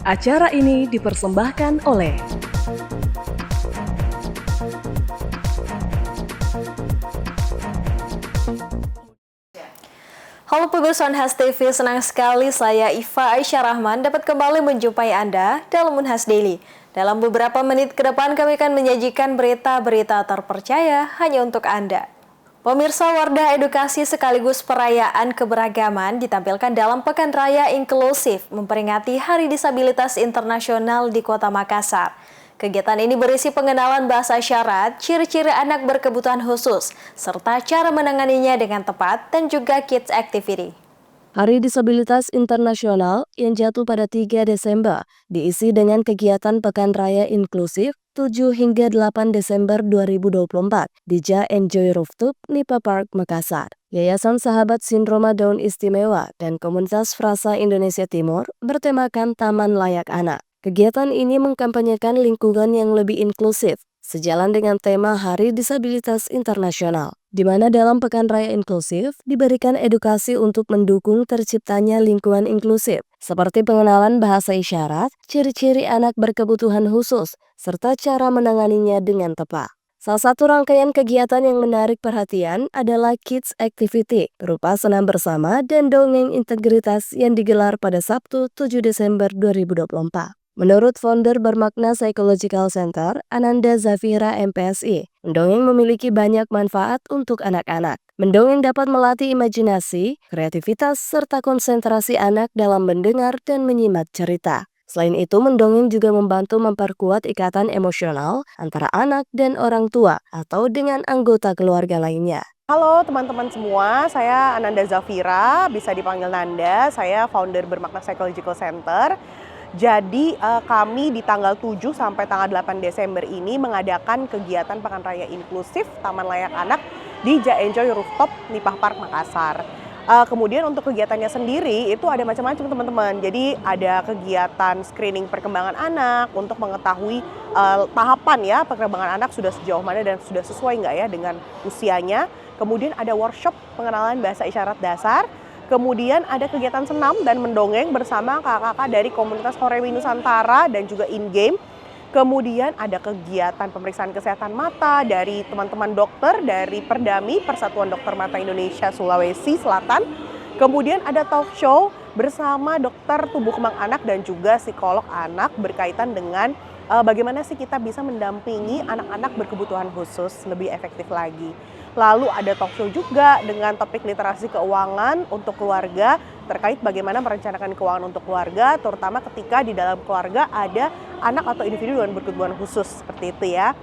Acara ini dipersembahkan oleh Halo pemirsa Unhas TV, senang sekali saya Iva Aisyah Rahman dapat kembali menjumpai Anda dalam Unhas Daily. Dalam beberapa menit ke depan kami akan menyajikan berita-berita terpercaya hanya untuk Anda. Pemirsa, Wardah Edukasi sekaligus perayaan keberagaman ditampilkan dalam Pekan Raya Inklusif memperingati Hari Disabilitas Internasional di Kota Makassar. Kegiatan ini berisi pengenalan bahasa isyarat, ciri-ciri anak berkebutuhan khusus, serta cara menanganinya dengan tepat dan juga kids activity. Hari Disabilitas Internasional yang jatuh pada 3 Desember diisi dengan kegiatan Pekan Raya Inklusif 7 hingga 8 Desember 2024 di Ja Enjoy Rooftop, Nipa Park, Makassar. Yayasan Sahabat Sindroma Down Istimewa dan Komunitas Frasa Indonesia Timur bertemakan Taman Layak Anak. Kegiatan ini mengkampanyekan lingkungan yang lebih inklusif, sejalan dengan tema Hari Disabilitas Internasional, di mana dalam Pekan Raya Inklusif diberikan edukasi untuk mendukung terciptanya lingkungan inklusif, seperti pengenalan bahasa isyarat, ciri-ciri anak berkebutuhan khusus, serta cara menanganinya dengan tepat. Salah satu rangkaian kegiatan yang menarik perhatian adalah Kids Activity, berupa senam bersama dan dongeng integritas yang digelar pada Sabtu 7 Desember 2024. Menurut founder Bermakna Psychological Center, Ananda Zafira MPSI, mendongeng memiliki banyak manfaat untuk anak-anak. Mendongeng dapat melatih imajinasi, kreativitas, serta konsentrasi anak dalam mendengar dan menyimak cerita. Selain itu, mendongeng juga membantu memperkuat ikatan emosional antara anak dan orang tua atau dengan anggota keluarga lainnya. Halo teman-teman semua, saya Ananda Zafira, bisa dipanggil Nanda, saya founder Bermakna Psychological Center. Jadi kami di tanggal 7 sampai tanggal 8 Desember ini mengadakan kegiatan Pekan Raya Inklusif Taman Layak Anak di Ja Enjoy Rooftop Nipah Park Makassar. Kemudian untuk kegiatannya sendiri itu ada macam-macam teman-teman. Jadi ada kegiatan screening perkembangan anak untuk mengetahui tahapan ya perkembangan anak sudah sejauh mana dan sudah sesuai nggak ya dengan usianya. Kemudian ada workshop pengenalan bahasa isyarat dasar. Kemudian ada kegiatan senam dan mendongeng bersama kakak-kakak dari komunitas Horewi Nusantara dan juga in-game. Kemudian ada kegiatan pemeriksaan kesehatan mata dari teman-teman dokter dari Perdami, Persatuan Dokter Mata Indonesia Sulawesi Selatan. Kemudian ada talk show bersama dokter tubuh kembang anak dan juga psikolog anak berkaitan dengan bagaimana sih kita bisa mendampingi anak-anak berkebutuhan khusus lebih efektif lagi. Lalu ada talk show juga dengan topik literasi keuangan untuk keluarga terkait bagaimana merencanakan keuangan untuk keluarga, terutama ketika di dalam keluarga ada anak atau individu dengan berkebutuhan khusus seperti itu ya.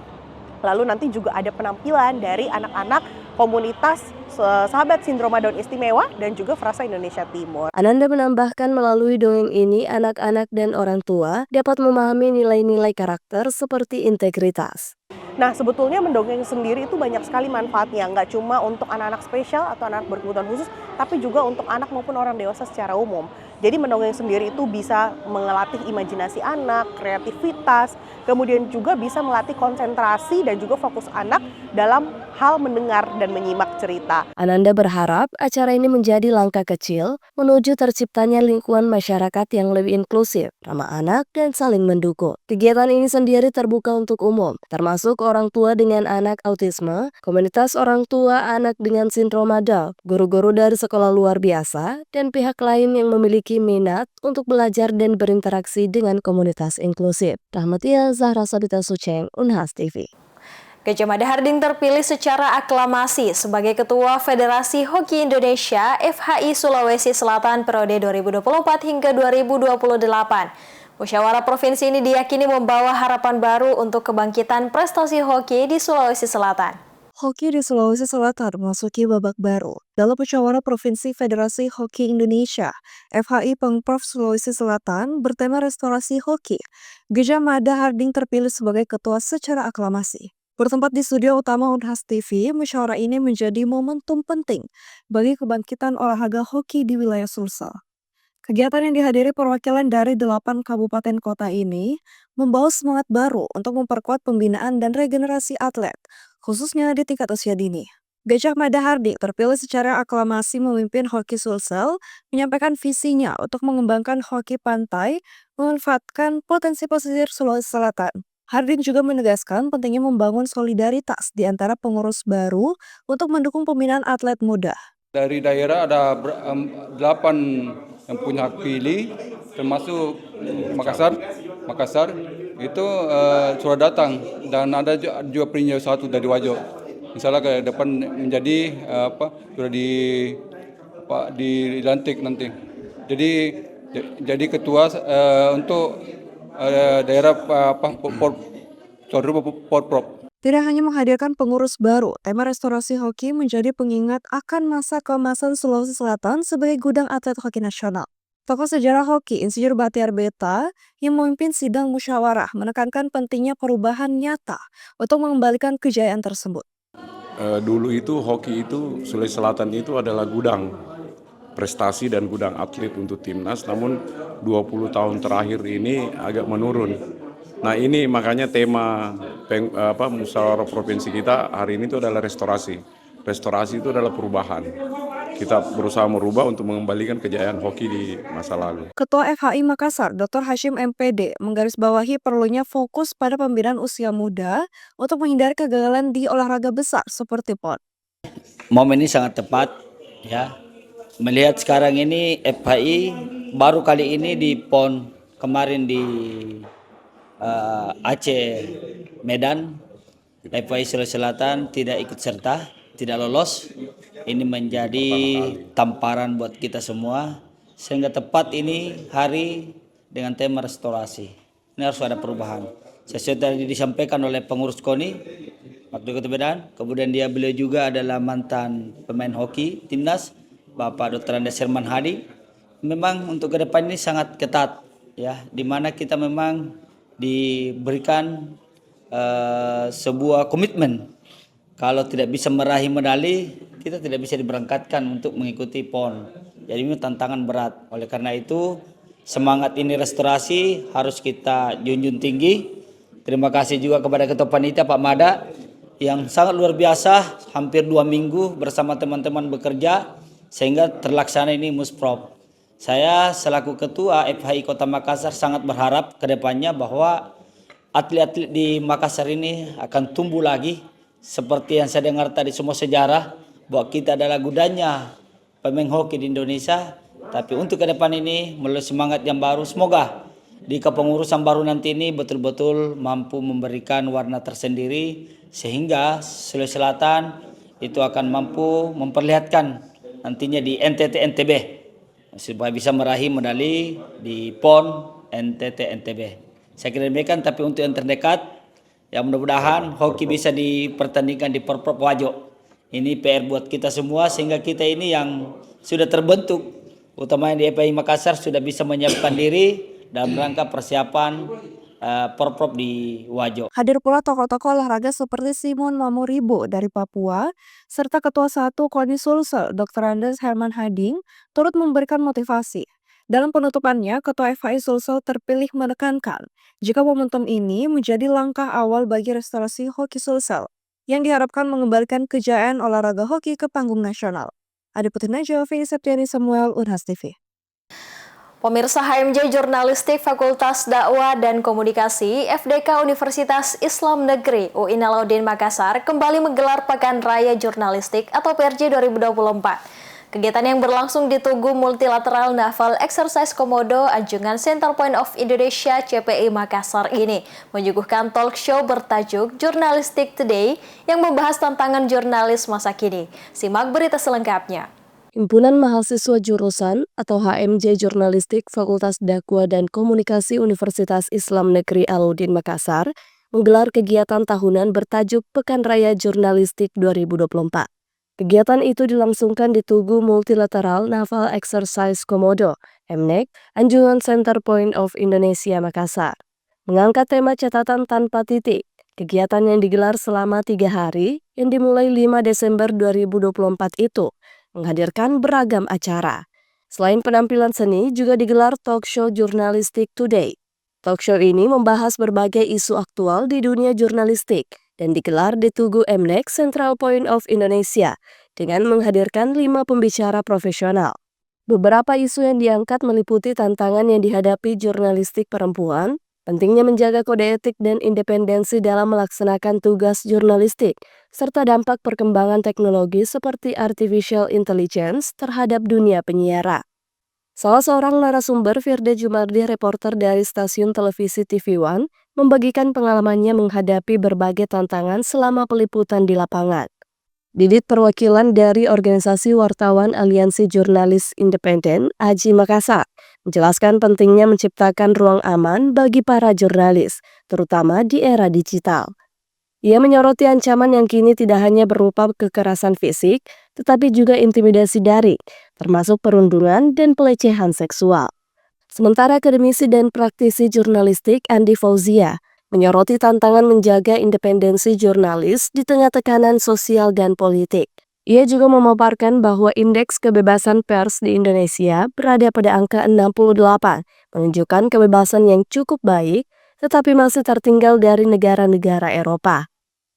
Lalu nanti juga ada penampilan dari anak-anak komunitas Sahabat Sindroma Down Istimewa dan juga Frasa Indonesia Timur. Ananda menambahkan melalui dongeng ini anak-anak dan orang tua dapat memahami nilai-nilai karakter seperti integritas. Nah, sebetulnya mendongeng sendiri itu banyak sekali manfaatnya, nggak cuma untuk anak-anak spesial atau anak berkebutuhan khusus, tapi juga untuk anak maupun orang dewasa secara umum. Jadi mendongeng sendiri itu bisa melatih imajinasi anak, kreativitas, kemudian juga bisa melatih konsentrasi dan juga fokus anak dalam hal mendengar dan menyimak cerita. Ananda berharap acara ini menjadi langkah kecil menuju terciptanya lingkungan masyarakat yang lebih inklusif, ramah anak, dan saling mendukung. Kegiatan ini sendiri terbuka untuk umum, termasuk orang tua dengan anak autisme, komunitas orang tua anak dengan sindroma Down, guru-guru dari sekolah luar biasa, dan pihak lain yang memiliki minat untuk belajar dan berinteraksi dengan komunitas inklusif. Rahmatia Zahra Sabita Suceng, Unhas TV. Gajah Mada Harding terpilih secara aklamasi sebagai Ketua Federasi Hoki Indonesia FHI Sulawesi Selatan periode 2024 hingga 2028. Musyawarah Provinsi ini diyakini membawa harapan baru untuk kebangkitan prestasi hoki di Sulawesi Selatan. Hoki di Sulawesi Selatan memasuki babak baru. Dalam Musyawarah Provinsi Federasi Hoki Indonesia, FHI Pemprov Sulawesi Selatan bertema restorasi hoki. Gajah Mada Harding terpilih sebagai ketua secara aklamasi. Bertempat di studio utama Unhas TV, musyawarah ini menjadi momentum penting bagi kebangkitan olahraga hoki di wilayah Sulsel. Kegiatan yang dihadiri perwakilan dari 8 kabupaten kota ini membawa semangat baru untuk memperkuat pembinaan dan regenerasi atlet, khususnya di tingkat usia dini. Gajah Mada Hardik terpilih secara aklamasi memimpin hoki Sulsel, menyampaikan visinya untuk mengembangkan hoki pantai, memanfaatkan potensi pesisir Sulawesi Selatan. Hardik juga menegaskan pentingnya membangun solidaritas di antara pengurus baru untuk mendukung pembinaan atlet muda. Dari daerah ada 8 yang punya hak pilih, termasuk Makassar itu sudah datang, dan ada juga peninjau satu dari Wajo. Misalnya ke depan menjadi sudah dilantik nanti. Jadi ketua untuk daerah Porprov. Tidak hanya menghadirkan pengurus baru, tema restorasi hoki menjadi pengingat akan masa keemasan Sulawesi Selatan sebagai gudang atlet hoki nasional. Tokoh sejarah hoki Insinyur Batiar Beta yang memimpin sidang musyawarah menekankan pentingnya perubahan nyata untuk mengembalikan kejayaan tersebut. Dulu itu hoki itu Sulawesi Selatan itu adalah gudang prestasi dan gudang atlet untuk timnas, namun 20 tahun terakhir ini agak menurun. Nah ini makanya tema musyawarah provinsi kita hari ini itu adalah restorasi. Restorasi itu adalah perubahan. Kita berusaha merubah untuk mengembalikan kejayaan hoki di masa lalu. Ketua FHI Makassar, Dr. Hashim MPD, menggarisbawahi perlunya fokus pada pembinaan usia muda untuk menghindari kegagalan di olahraga besar seperti PON. Momen ini sangat tepat, ya. Melihat sekarang ini FHI baru kali ini di PON kemarin di Aceh Medan, FHI Sulawesi Selatan tidak ikut serta, tidak lolos. Ini menjadi tamparan buat kita semua, sehingga tepat ini hari dengan tema restorasi. Ini harus ada perubahan. Sesuai tadi disampaikan oleh pengurus KONI waktu Kota Medan, kemudian beliau juga adalah mantan pemain hoki timnas, Bapak Dr. Andes Herman Hadi. Memang untuk ke depan ini sangat ketat, ya, di mana kita memang diberikan sebuah komitmen. Kalau tidak bisa meraih medali, kita tidak bisa diberangkatkan untuk mengikuti PON. Jadi ini tantangan berat. Oleh karena itu, semangat ini restorasi harus kita junjung tinggi. Terima kasih juga kepada Ketua Panitia Pak Mada yang sangat luar biasa, hampir 2 minggu bersama teman-teman bekerja sehingga terlaksana ini Musprov. Saya selaku Ketua FHI Kota Makassar sangat berharap ke depannya bahwa atlet-atlet di Makassar ini akan tumbuh lagi. Seperti yang saya dengar tadi semua sejarah, bahwa kita adalah gudangnya pemain hoki di Indonesia. Tapi untuk ke depan ini melalui semangat yang baru, semoga di kepengurusan baru nanti ini betul-betul mampu memberikan warna tersendiri sehingga Sulawesi Selatan itu akan mampu memperlihatkan nantinya di NTT NTB supaya bisa meraih medali di PON NTT NTB. Saya kira demikian, tapi untuk yang terdekat, ya mudah-mudahan hoki bisa dipertandingkan di Porprov Wajo. Ini PR buat kita semua sehingga kita ini yang sudah terbentuk, utamanya di FHI Makassar, sudah bisa menyiapkan diri dalam rangka persiapan Porprov di Wajo. Hadir pula tokoh-tokoh olahraga seperti Simon Mamuribo dari Papua, serta Ketua 1 KONI Sulsel, Dr. Andes Herman Hading, turut memberikan motivasi. Dalam penutupannya, Ketua FHI Sulsel terpilih menekankan jika momentum ini menjadi langkah awal bagi restorasi hoki Sulsel yang diharapkan mengembalikan kejayaan olahraga hoki ke panggung nasional. Adiputri Najwa, Feni Septiani Samuel, Unhas TV. Pemirsa, HMJ Jurnalistik Fakultas Dakwah dan Komunikasi FDK Universitas Islam Negeri UIN Alauddin Makassar kembali menggelar Pekan Raya Jurnalistik atau PRJ 2024. Kegiatan yang berlangsung di Tugu Multilateral Naval Exercise Komodo Anjungan Center Point of Indonesia CPI Makassar ini menyuguhkan talk show bertajuk Jurnalistik Today yang membahas tantangan jurnalis masa kini. Simak berita selengkapnya. Himpunan Mahasiswa Jurusan atau HMJ Jurnalistik Fakultas Dakwah dan Komunikasi Universitas Islam Negeri Alauddin Makassar menggelar kegiatan tahunan bertajuk Pekan Raya Jurnalistik 2024. Kegiatan itu dilangsungkan di Tugu Multilateral Naval Exercise Komodo, MNEC, Anjungan Center Point of Indonesia Makassar. Mengangkat tema catatan tanpa titik, kegiatan yang digelar selama 3 hari yang dimulai 5 Desember 2024 itu menghadirkan beragam acara. Selain penampilan seni, juga digelar talk show Jurnalistik Today. Talk show ini membahas berbagai isu aktual di dunia jurnalistik, dan digelar di Tugu MNEK Central Point of Indonesia dengan menghadirkan 5 pembicara profesional. Beberapa isu yang diangkat meliputi tantangan yang dihadapi jurnalistik perempuan, pentingnya menjaga kode etik dan independensi dalam melaksanakan tugas jurnalistik, serta dampak perkembangan teknologi seperti artificial intelligence terhadap dunia penyiaran. Salah seorang narasumber, Firda Jumardi, reporter dari stasiun televisi TV One, membagikan pengalamannya menghadapi berbagai tantangan selama peliputan di lapangan. Didit perwakilan dari Organisasi Wartawan Aliansi Jurnalis Independen, AJI Makassar, menjelaskan pentingnya menciptakan ruang aman bagi para jurnalis, terutama di era digital. Ia menyoroti ancaman yang kini tidak hanya berupa kekerasan fisik, tetapi juga intimidasi daring, termasuk perundungan dan pelecehan seksual. Sementara akademisi dan praktisi jurnalistik Andi Fauzia menyoroti tantangan menjaga independensi jurnalis di tengah tekanan sosial dan politik. Ia juga memaparkan bahwa indeks kebebasan pers di Indonesia berada pada angka 68, menunjukkan kebebasan yang cukup baik, tetapi masih tertinggal dari negara-negara Eropa.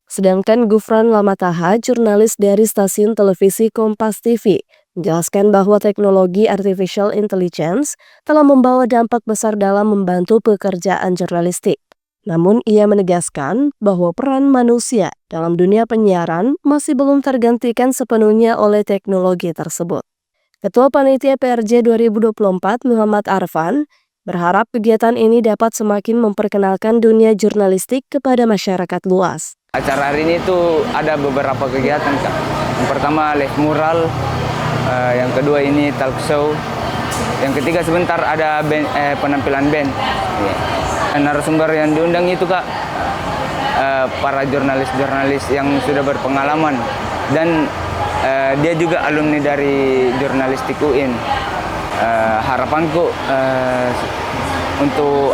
Sedangkan Gufran Lamataha, jurnalis dari stasiun televisi Kompas TV, menjelaskan bahwa teknologi artificial intelligence telah membawa dampak besar dalam membantu pekerjaan jurnalistik. Namun ia menegaskan bahwa peran manusia dalam dunia penyiaran masih belum tergantikan sepenuhnya oleh teknologi tersebut. Ketua Panitia PRJ 2024 Muhammad Arfan berharap kegiatan ini dapat semakin memperkenalkan dunia jurnalistik kepada masyarakat luas. Acara hari ini tuh ada beberapa kegiatan, Kak. Yang pertama live mural, yang kedua ini talk show, yang ketiga sebentar ada band, penampilan band. Narasumber yang diundang itu, Kak, para jurnalis-jurnalis yang sudah berpengalaman dan dia juga alumni dari jurnalistik UIN. Harapanku untuk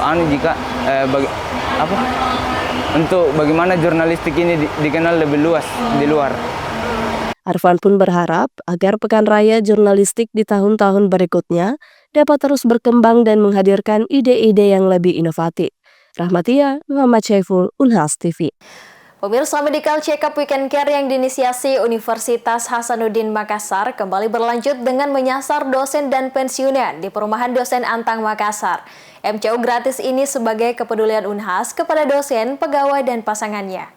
untuk bagaimana jurnalistik ini dikenal lebih luas di luar. Arfan pun berharap agar Pekan Raya Jurnalistik di tahun-tahun berikutnya dapat terus berkembang dan menghadirkan ide-ide yang lebih inovatif. Rahmatia, Muhammad Syaiful, Unhas TV. Pemirsa, Medical Check-up Weekend Care yang diinisiasi Universitas Hasanuddin Makassar kembali berlanjut dengan menyasar dosen dan pensiunan di Perumahan Dosen Antang Makassar. MCU gratis ini sebagai kepedulian Unhas kepada dosen, pegawai, dan pasangannya.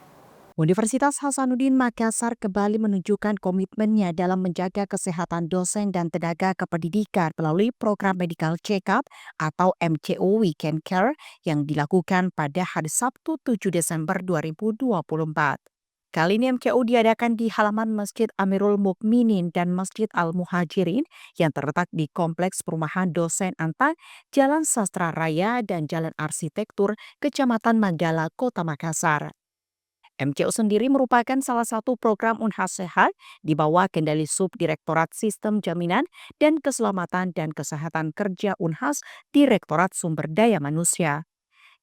Universitas Hasanuddin Makassar kembali menunjukkan komitmennya dalam menjaga kesehatan dosen dan tenaga kependidikan melalui program Medical Check-up atau MCO Weekend Care yang dilakukan pada hari Sabtu 7 Desember 2024. Kali ini MCO diadakan di halaman Masjid Amirul Mukminin dan Masjid Al-Muhajirin yang terletak di Kompleks Perumahan Dosen Antang, Jalan Sastra Raya dan Jalan Arsitektur, Kecamatan Manggala, Kota Makassar. MCO sendiri merupakan salah satu program Unhas Sehat di bawah kendali Subdirektorat Sistem Jaminan dan Keselamatan dan Kesehatan Kerja Unhas, Direktorat Sumber Daya Manusia.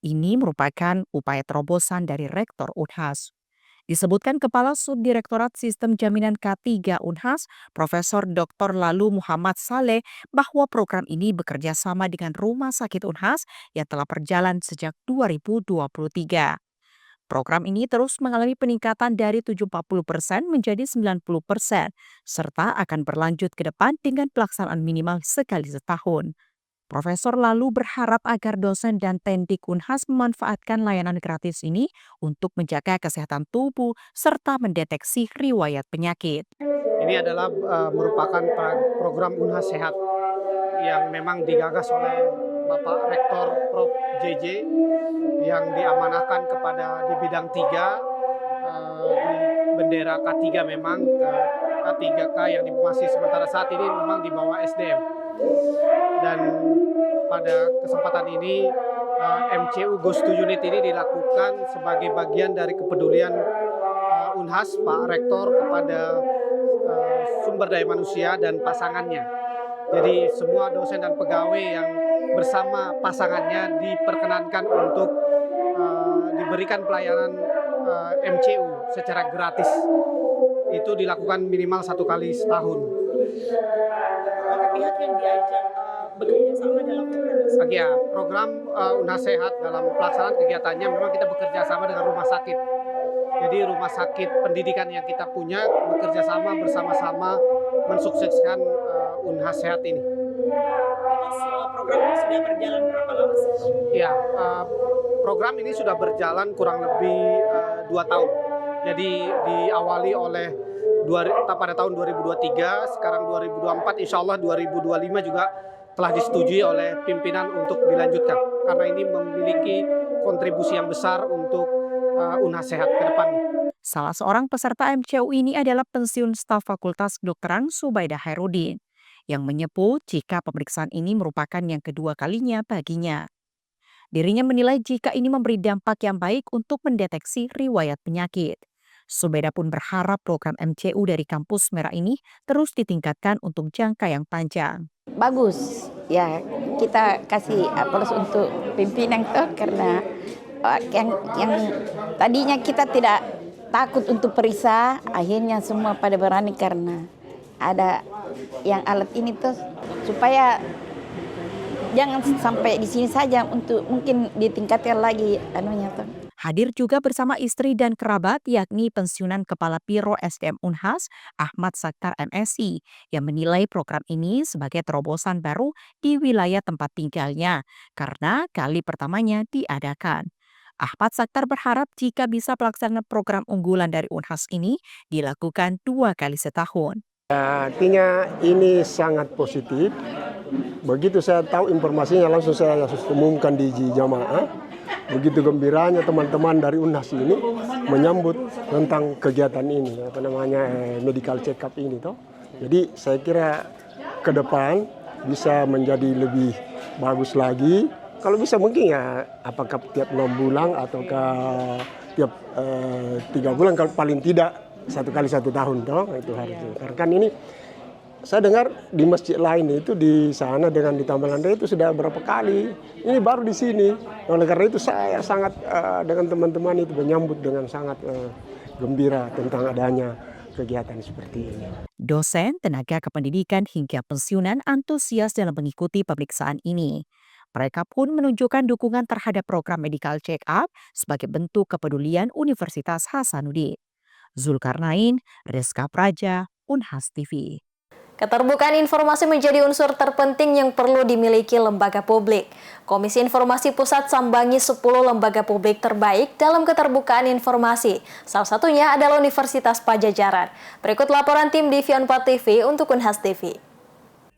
Ini merupakan upaya terobosan dari Rektor Unhas. Disebutkan Kepala Subdirektorat Sistem Jaminan K3 Unhas, Profesor Dr. Lalu Muhammad Saleh, bahwa program ini bekerja sama dengan Rumah Sakit Unhas yang telah berjalan sejak 2023. Program ini terus mengalami peningkatan dari 70% menjadi 90%, serta akan berlanjut ke depan dengan pelaksanaan minimal sekali setahun. Profesor Lalu berharap agar dosen dan tendik Unhas memanfaatkan layanan gratis ini untuk menjaga kesehatan tubuh serta mendeteksi riwayat penyakit. Ini adalah merupakan program Unhas Sehat yang memang digagas oleh Bapak Rektor Prof. JJ yang diamanahkan kepada di bidang 3 di bendera K3 memang K3K yang masih sementara saat ini memang di bawah SDM. Dan pada kesempatan ini MCU Ghost to Unit ini dilakukan sebagai bagian dari kepedulian Unhas Pak Rektor kepada sumber daya manusia dan pasangannya. Jadi semua dosen dan pegawai yang bersama pasangannya diperkenankan untuk diberikan pelayanan MCU secara gratis. Itu dilakukan minimal 1 kali setahun. Pihak yang diajak bekerja sama dalam program Unhas Sehat dalam pelaksanaan kegiatannya memang kita bekerja sama dengan rumah sakit. Jadi rumah sakit pendidikan yang kita punya bekerja sama bersama-sama mensukseskan Unhas Sehat ini. Program ini sudah berjalan berapa lama sih? Ya, program ini sudah berjalan kurang lebih 2 tahun. Jadi diawali oleh pada tahun 2023, sekarang 2024, insya Allah 2025 juga telah disetujui oleh pimpinan untuk dilanjutkan. Karena ini memiliki kontribusi yang besar untuk Unhas Sehat ke depannya. Salah seorang peserta MCU ini adalah pensiun staf Fakultas Kedokteran Subaidah Hairudin, yang menyebut jika pemeriksaan ini merupakan yang kedua kalinya baginya. Dirinya menilai jika ini memberi dampak yang baik untuk mendeteksi riwayat penyakit. Subaidah pun berharap program MCU dari kampus Merah ini terus ditingkatkan untuk jangka yang panjang. Bagus, ya kita kasih aplaus untuk pimpinan tuh karena yang tadinya kita tidak takut untuk periksa, akhirnya semua pada berani karena ada yang alat ini tuh supaya jangan sampai di sini saja, untuk mungkin ditingkatkan lagi anunya tuh. Hadir juga bersama istri dan kerabat yakni pensiunan Kepala Biro SDM Unhas Ahmad Sakhtar MSI yang menilai program ini sebagai terobosan baru di wilayah tempat tinggalnya karena kali pertamanya diadakan. Ahmad Sakhtar berharap jika bisa pelaksanaan program unggulan dari Unhas ini dilakukan 2 kali setahun. Artinya ini sangat positif. Begitu saya tahu informasinya langsung saya umumkan di jamaah. Begitu gembiranya teman-teman dari Unhas ini menyambut tentang kegiatan ini, medical check up ini toh. Jadi saya kira ke depan bisa menjadi lebih bagus lagi. Kalau bisa mungkin ya apakah tiap 6 bulan ataukah tiap 3 bulan, kalau paling tidak 1 kali 1 tahun toh, itu harusnya. Karena kan ini saya dengar di masjid lain itu di sana dengan di Taman Landa itu sudah berapa kali. Ini baru di sini. Oleh karena itu saya sangat dengan teman-teman itu menyambut dengan sangat gembira tentang adanya kegiatan seperti ini. Dosen, tenaga kependidikan hingga pensiunan antusias dalam mengikuti pemeriksaan ini. Mereka pun menunjukkan dukungan terhadap program medical check-up sebagai bentuk kepedulian Universitas Hasanuddin. Zulkarnain, Rizka Praja, Unhas TV. Keterbukaan informasi menjadi unsur terpenting yang perlu dimiliki lembaga publik. Komisi Informasi Pusat sambangi 10 lembaga publik terbaik dalam keterbukaan informasi. Salah satunya adalah Universitas Padjadjaran. Berikut laporan tim Divi4 TV untuk Unhas TV.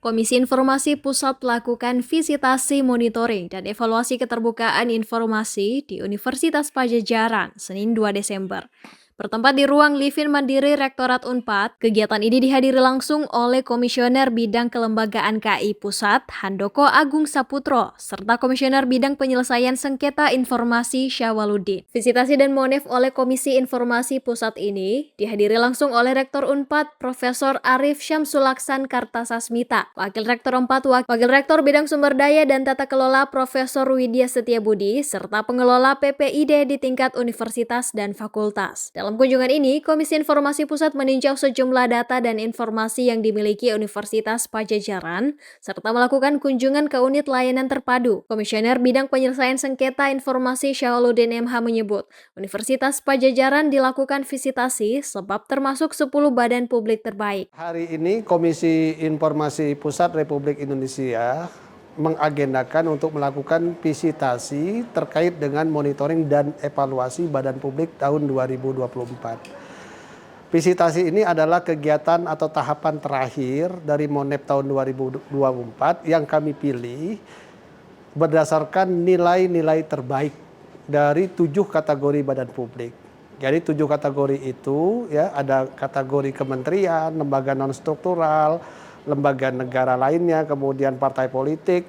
Komisi Informasi Pusat melakukan visitasi monitoring dan evaluasi keterbukaan informasi di Universitas Padjadjaran Senin 2 Desember. Bertempat di ruang Livin Mandiri Rektorat Unpad, kegiatan ini dihadiri langsung oleh Komisioner Bidang Kelembagaan KI Pusat, Handoko Agung Saputro, serta Komisioner Bidang Penyelesaian Sengketa Informasi Syawaludin. Visitasi dan monef oleh Komisi Informasi Pusat ini dihadiri langsung oleh Rektor Unpad, Profesor Arif Syamsulaksan Kartasasmita, Wakil Rektor 4, Wakil Rektor Bidang Sumber Daya dan Tata Kelola Profesor Widya Setiabudi, serta pengelola PPID di tingkat universitas dan fakultas. Dalam kunjungan ini, Komisi Informasi Pusat meninjau sejumlah data dan informasi yang dimiliki Universitas Padjadjaran, serta melakukan kunjungan ke unit layanan terpadu. Komisioner Bidang Penyelesaian Sengketa Informasi Syawaludin MH menyebut, Universitas Padjadjaran dilakukan visitasi sebab termasuk 10 badan publik terbaik. Hari ini Komisi Informasi Pusat Republik Indonesia mengagendakan untuk melakukan visitasi terkait dengan monitoring dan evaluasi badan publik tahun 2024. Visitasi ini adalah kegiatan atau tahapan terakhir dari Monep tahun 2024 yang kami pilih berdasarkan nilai-nilai terbaik dari 7 kategori badan publik. Jadi 7 kategori itu ya ada kategori kementerian, lembaga non-struktural, lembaga negara lainnya, kemudian partai politik,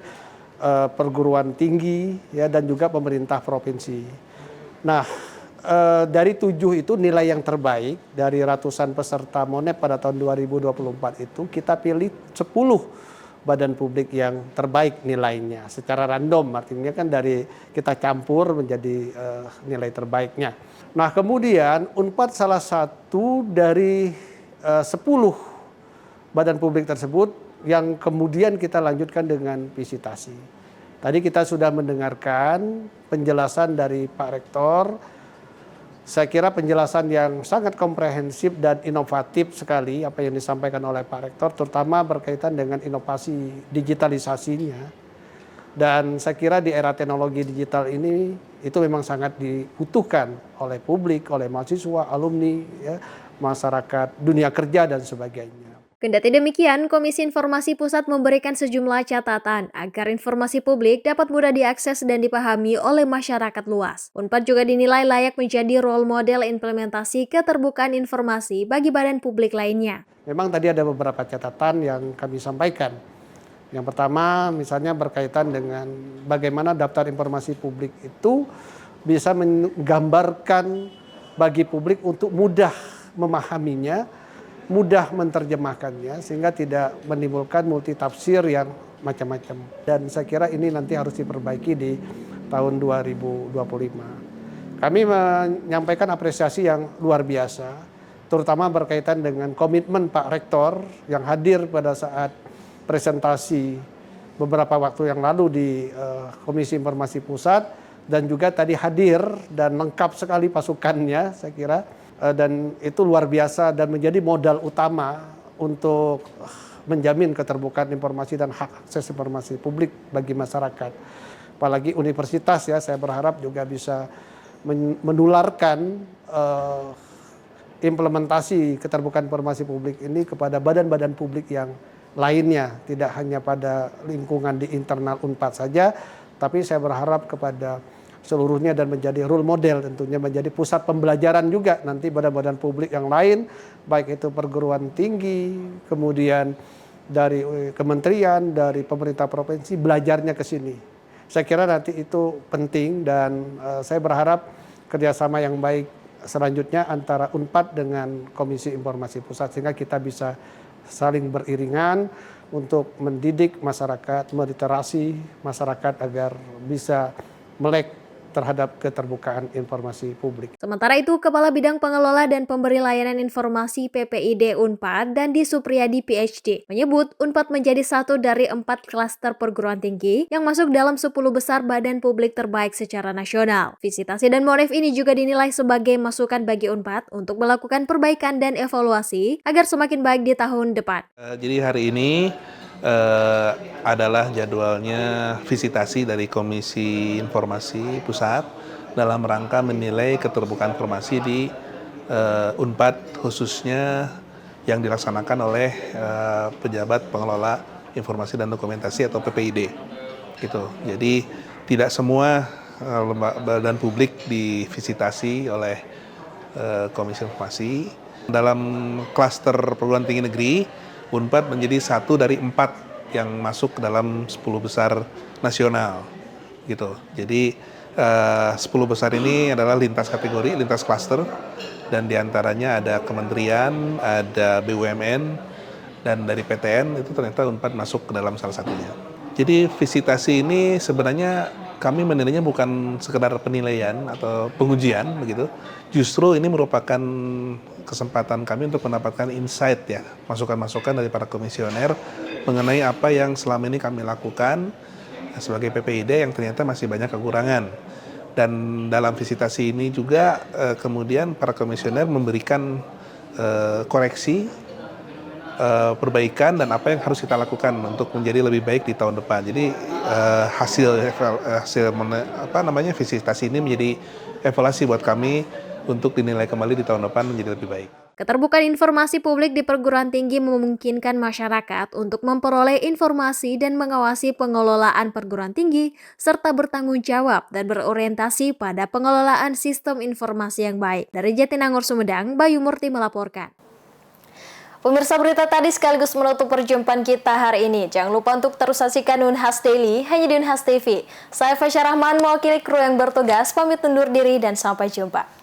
perguruan tinggi, ya, dan juga pemerintah provinsi. Nah, dari 7 itu nilai yang terbaik dari ratusan peserta Monep pada tahun 2024 itu kita pilih 10 badan publik yang terbaik nilainya secara random, artinya kan dari kita campur menjadi nilai terbaiknya. Nah, kemudian Unpad salah satu dari 10 badan publik tersebut yang kemudian kita lanjutkan dengan visitasi. Tadi kita sudah mendengarkan penjelasan dari Pak Rektor Saya kira penjelasan yang sangat komprehensif dan inovatif sekali apa yang disampaikan oleh Pak Rektor, terutama berkaitan dengan inovasi digitalisasinya. Dan saya kira di era teknologi digital ini itu memang sangat dibutuhkan oleh publik, oleh mahasiswa, alumni, ya, masyarakat, dunia kerja, dan sebagainya. Kendati demikian, Komisi Informasi Pusat memberikan sejumlah catatan agar informasi publik dapat mudah diakses dan dipahami oleh masyarakat luas. Unpad juga dinilai layak menjadi role model implementasi keterbukaan informasi bagi badan publik lainnya. Memang tadi ada beberapa catatan yang kami sampaikan. Yang pertama, misalnya berkaitan dengan bagaimana daftar informasi publik itu bisa menggambarkan bagi publik untuk mudah memahaminya, mudah menerjemahkannya, sehingga tidak menimbulkan multitafsir yang macam-macam. Dan saya kira ini nanti harus diperbaiki di tahun 2025. Kami menyampaikan apresiasi yang luar biasa, terutama berkaitan dengan komitmen Pak Rektor yang hadir pada saat presentasi beberapa waktu yang lalu di Komisi Informasi Pusat, dan juga tadi hadir dan lengkap sekali pasukannya, saya kira. Dan itu luar biasa dan menjadi modal utama untuk menjamin keterbukaan informasi dan hak akses informasi publik bagi masyarakat. Apalagi universitas, ya, saya berharap juga bisa menularkan implementasi keterbukaan informasi publik ini kepada badan-badan publik yang lainnya, tidak hanya pada lingkungan di internal Unpad saja, tapi saya berharap kepada seluruhnya dan menjadi role model, tentunya menjadi pusat pembelajaran juga nanti badan-badan publik yang lain, baik itu perguruan tinggi, kemudian dari kementerian, dari pemerintah provinsi, belajarnya ke sini. Saya kira nanti itu penting, dan saya berharap kerjasama yang baik selanjutnya antara Unpad dengan Komisi Informasi Pusat, sehingga kita bisa saling beriringan untuk mendidik masyarakat, meliterasi masyarakat agar bisa melek terhadap keterbukaan informasi publik. Sementara itu, Kepala Bidang Pengelola dan Pemberi Layanan Informasi PPID Unpad, Dandi Supriyadi PhD, menyebut Unpad menjadi satu dari 4 klaster perguruan tinggi yang masuk dalam 10 besar badan publik terbaik secara nasional. Visitasi dan Monef ini juga dinilai sebagai masukan bagi Unpad untuk melakukan perbaikan dan evaluasi agar semakin baik di tahun depan. Jadi hari ini adalah jadwalnya visitasi dari Komisi Informasi Pusat dalam rangka menilai keterbukaan informasi di Unpad, khususnya yang dilaksanakan oleh pejabat pengelola informasi dan dokumentasi atau PPID. Gitu. Jadi tidak semua badan publik divisitasi oleh Komisi Informasi. Dalam klaster perguruan tinggi negeri, Unpad menjadi satu dari 4 yang masuk ke dalam 10 besar nasional, gitu. Jadi 10 besar ini adalah lintas kategori, lintas klaster, dan diantaranya ada kementerian, ada BUMN, dan dari PTN itu ternyata Unpad masuk ke dalam salah satunya. Jadi visitasi ini sebenarnya kami menilainya bukan sekedar penilaian atau pengujian, begitu. Justru ini merupakan kesempatan kami untuk mendapatkan insight, ya, masukan-masukan dari para komisioner mengenai apa yang selama ini kami lakukan sebagai PPID yang ternyata masih banyak kekurangan. Dan dalam visitasi ini juga kemudian para komisioner memberikan koreksi, perbaikan, dan apa yang harus kita lakukan untuk menjadi lebih baik di tahun depan. Jadi hasil visitasi ini menjadi evaluasi buat kami untuk dinilai kembali di tahun depan menjadi lebih baik. Keterbukaan informasi publik di perguruan tinggi memungkinkan masyarakat untuk memperoleh informasi dan mengawasi pengelolaan perguruan tinggi, serta bertanggung jawab dan berorientasi pada pengelolaan sistem informasi yang baik. Dari Jatinangor, Sumedang, Bayu Murti melaporkan. Pemirsa, berita tadi sekaligus menutup perjumpaan kita hari ini. Jangan lupa untuk terus saksikan Unhas Daily hanya di Unhas TV. Saya Fasya Rahman, mewakili kru yang bertugas, pamit undur diri dan sampai jumpa.